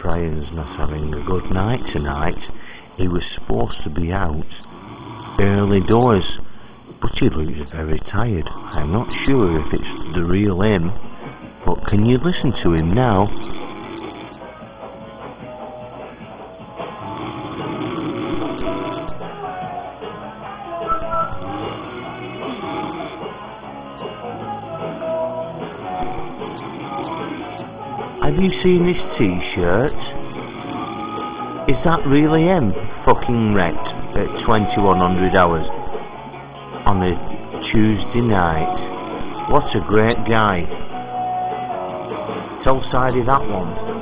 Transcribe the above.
Brian's not having a good night tonight. He was supposed to be out early doors, but he looks very tired. I'm not sure if it's the real him, but can you listen to him now? Have you seen this t-shirt? Is that really him? Fucking wrecked at 2100 hours on a Tuesday night. What a great guy. Tell Sidey that one.